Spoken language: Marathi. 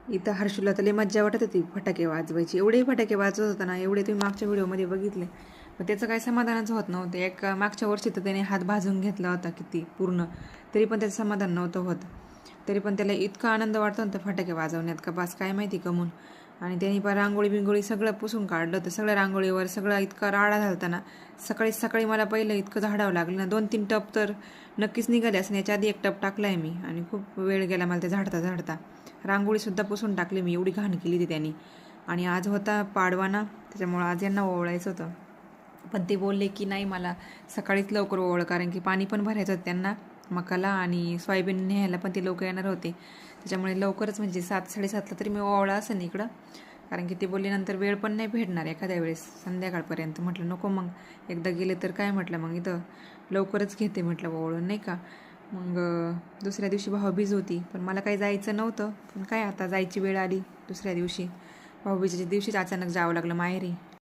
इथं हर्षूला तर लई मज्जा वाटत होती फटाके वाजवायची. एवढे फटाके वाजवत होता ना, एवढे तुम्ही मागच्या व्हिडिओमध्ये बघितले. पण त्याचं काही समाधानच होत नव्हतं. एक मागच्या वर्षी तर त्याने हात भाजून घेतला होता किती पूर्ण, तरी पण त्याचं समाधान नव्हतं होत. तरी पण त्याला इतका आनंद वाटतो ना फटाके वाजवण्यात का बस काय माहिती कमून. आणि त्यांनी पण रांगोळी बिंगोळी सगळं पुसून काढलं होतं. सगळ्या रांगोळीवर सगळा इतका राडा झालता ना. सकाळी सकाळी मला पहिलं इतकं झाडावं लागलं ना. 2-3 टप तर नक्कीच निघाले असं. याच्या आधी 1 टप टाकलाय मी आणि खूप वेळ गेला मला ते झाडता झाडता. रांगोळीसुद्धा पुसून टाकली मी, एवढी घाण केली ती त्यांनी. आणि आज होता पाडवाना, त्याच्यामुळं आज यांना ओवळायचं होतं. पण ते बोलले की नाही मला सकाळीच लवकर ओवळ, कारण की पाणी पण भरायचं होतं त्यांना मकाला आणि सोयाबीन न्यायला पण ते लोक येणार होते. त्याच्यामुळे लवकरच म्हणजे 7-7:30ला तरी मी ओवळा असेल इकडं, कारण की ते बोलले नंतर वेळ पण नाही भेटणार एखाद्या वेळेस संध्याकाळपर्यंत. म्हटलं नको मग, एकदा गेले तर काय म्हटलं मग इथं लवकरच घेते म्हटलं ओवळून नाही का. मग दुसऱ्या दिवशी भाऊबीज होती, पण मला काही जायचं नव्हतं. पण काय आता जायची वेळ आली दुसऱ्या दिवशी. भाऊबीजेच्या दिवशीच अचानक जावं लागलं माहेरी.